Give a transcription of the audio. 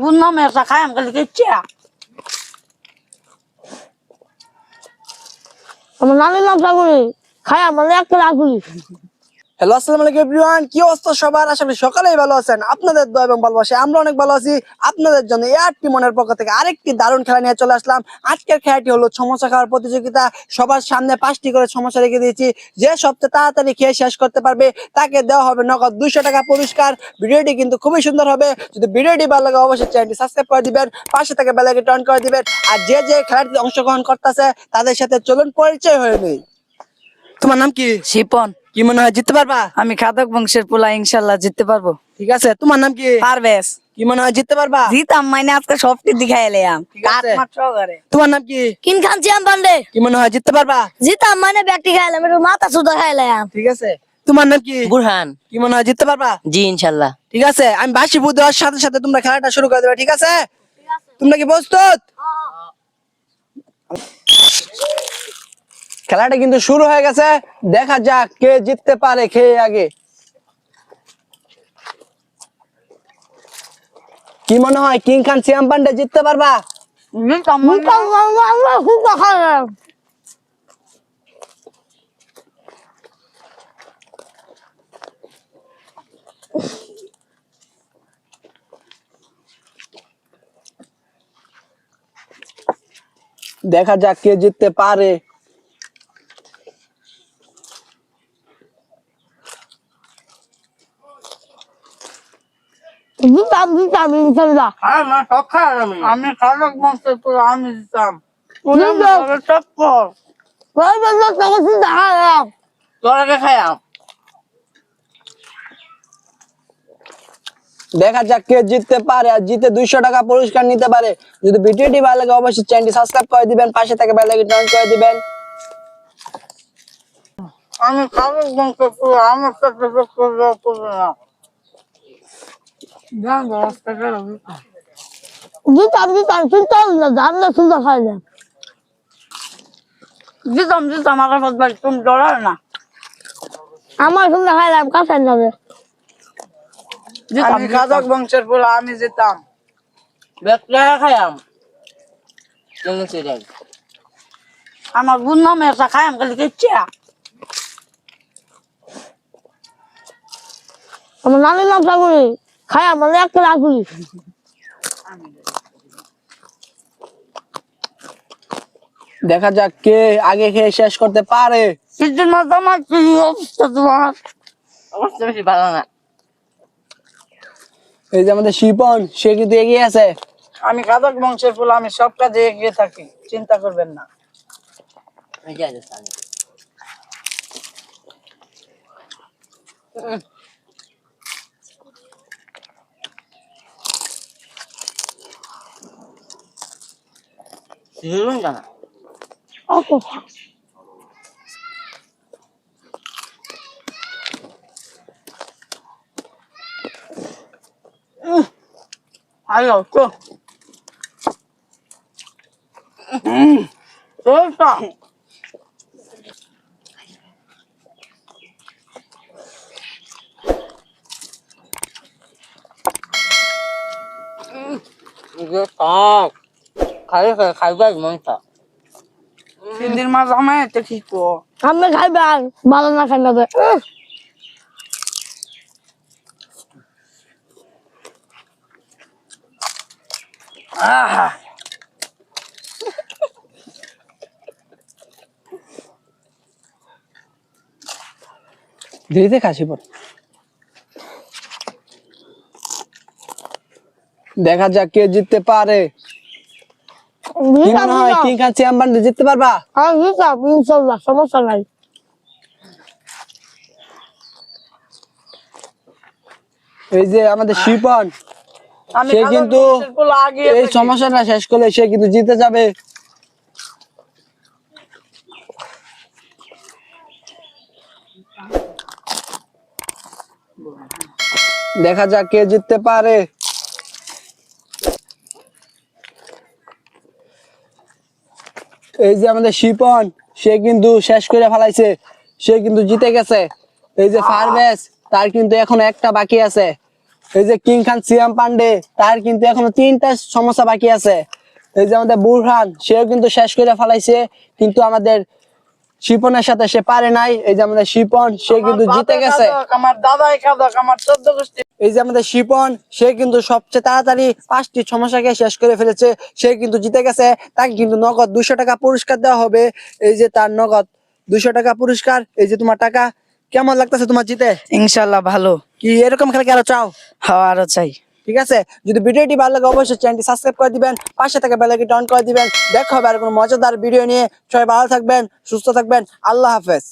Bundan mersa kayam kali kecil. আমার নানির নাম সাগরি খাই আমার একটা রাখুলি। হ্যালো, আসসালামু আলাইকুম এভরিওয়ান। কি অবস্থা সবার? আশা করি সকালেই ভালো আছেন। আপনাদের দোয়া এবং ভালোবাসা আমরা অনেক ভালো আছি। আপনাদের জন্য এআরটি মনের পক্ষ থেকে আরেকটি দারুণ খেলা নিয়ে চলে আসলাম। আজকের খেলাটি হলো সমোসা খাওয়ার প্রতিযোগিতা। সবার সামনে 5টি করে সমোসা রেখে দিয়েছি। যে সবচেয়ে তাড়াতাড়ি খেয়ে শেষ করতে পারবে তাকে দেওয়া হবে নগদ 200 টাকা পুরস্কার। ভিডিওটি কিন্তু খুবই সুন্দর হবে। যদি ভিডিওটি ভালো লাগে অবশ্যই চ্যানেলটি সাবস্ক্রাইব করে দিবেন, পাশে থেকে বেল আইকনটি অন করে দিবেন। আর যে যে খেলাটিতে অংশগ্রহণ করতেছে তাদের সাথে চলুন পরিচয় হয়ে নেই। তোমার নাম কি? শিপন। কি মনে হয় জিততে পারবা? আমি খাদক বংশের পোলা, ইনশাল্লাহ জিততে পারবো। ঠিক আছে। তোমার নাম কি? পারবেশ। কি মনে হয় জিততে পারবা? জিতাম মানে আজকে সবটি দেখাই এলাম। ঠিক আছে। করে তোমার নাম কি? কিন খানছি আম পান্ডে কি মনে হয় জিততে পারবা? জিতাম মানে ব্যাগটি খাইলাম একটু মাথা সুদা খাইলাম। ঠিক আছে। তোমার নাম কি? বুরহান। কি মনে হয় জিততে পারবা? জি ইনশাল্লাহ। ঠিক আছে, আমি বাঁশি ফু দেওয়ার সাথে সাথে তোমরা খেলাটা শুরু করে দেবে। ঠিক আছে? তোমরা কি প্রস্তুত? খেলাটা কিন্তু শুরু হয়ে গেছে। দেখা যাক কে জিততে পারে খেয়ে আগে। কি মনে হয় কিং খান সিয়াম পান্ডে জিততে পারবা? জিতাম আমরা খুব খাইলাম। দেখা যাক কে জিততে পারে। জিতাম ইনশাল্লাহ। আমি খাদক বংশের পোলা, আমি জিতাম। জিতাম। চক্কর ওই বন্ধু তোকে সুদা খাইলাম। তোরাকে খাইয়াম। দেখা যাক কে জিততে পারে আর জিতে 200 টাকা পুরস্কার নিতে পারে। যদি ভিডিওটি ভালো লাগে অবশ্যই চ্যানেলটি সাবস্ক্রাইব করে দিবেন, পাশে থেকে বেল আইকনটি অন করে দিবেন। আমি খাদক বংশের পোলা, আমার সাথে চক্কর করবে না। জিতাম চিন্তা না আমরা সুদা খাইলাম। জিতাম আমার বাড়ি, তুমি ডরার না। আমার সুদা খাইলাম কাঁচাই যাবে। আমি খাদক বংশের পোলা, আমি জিতাম। বেকলা খায়াম। কেমন সেটাই? আমার বুন্না মেসা খায়াম খালি কচ্চা। আমার নানির নাম সাগরি খাই আমার একটা রাখুলি। দেখা যাক কে আগে খেয়ে শেষ করতে পারে। সিদ্ধুর মতো আমার কি অবস্থা তোমার? অবস্থা বেশি ভালো না। এই যে আমাদের শিপন, সে কিন্তু এগিয়ে আছে। আমি খাদক বংশের পোলা, আমি সব কাজে এগিয়ে থাকি, চিন্তা করবেন না। এই যে আছে সামনে। সিরুন জানা। ওকে আয়ো তো চলতা যে টক খাইবার মনটা। সিদ্ধির মাছ আমায় তো ঠিক কো। আমি খাইবে আর ভালো না খাই যাবে। আহা ধীরে খা শিপন। দেখা যাক কে জিততে পারে। কি মনে হয় কিং খান সিয়াম পান্ডে জিততে পারবা? আর জিতাম ইনশাল্লাহ সমস্যা নাই। এই যে আমাদের শিপন, আমি সে খাদক কিন্তু বংশের পোলা আগে এই সমস্যাটা শেষ করলে সে কিন্তু জিতে যাবে। দেখা যাক কে জিততে পারে। এই যে আমাদের শিপন, সে কিন্তু শেষ করে ফেলাইছে, সে কিন্তু জিতে গেছে। এই যে পারভেজ, তার কিন্তু এখন একটা বাকি আছে। এই যে কিং খান সিয়াম পান্ডে তার কিন্তু এখনো 3টা সমস্যা বাকি আছে। এই যে আমাদের বুরহান সেও কিন্তু শেষ করে ফেলাইছে, কিন্তু আমাদের শিপনের সাথে সে পারে নাই। এই যে আমাদের শিপন সে কিন্তু জিতে গেছে। আমার দাদাই খাদক, আমার 14 গোষ্ঠী। এই যে আমাদের শিপন সে কিন্তু সবচেয়ে তাড়াতাড়ি 5টি সমস্যাকে শেষ করে ফেলেছে, সে কিন্তু জিতে গেছে। তাকে কিন্তু নগদ 200 টাকা পুরস্কার দেওয়া হবে। এই যে তার নগদ 200 টাকা পুরস্কার। এই যে তোমার টাকা। কেমন লাগতেছে তোমার জিতে? ইনশাআল্লাহ ভালো। কি এরকম খেলা কি আরো চাও? হ্যাঁ আরো চাই। ঠিক আছে, যদি ভিডিওটি ভালো লাগে অবশ্যই চ্যানেলটি সাবস্ক্রাইব করে দিবেন, পাশে থাকা বেল আইকনটি অন করে দিবেন। দেখা হবে আর কোনো মজাদার ভিডিও নিয়ে। সবাই ভালো থাকবেন, সুস্থ থাকবেন। আল্লাহ হাফেজ।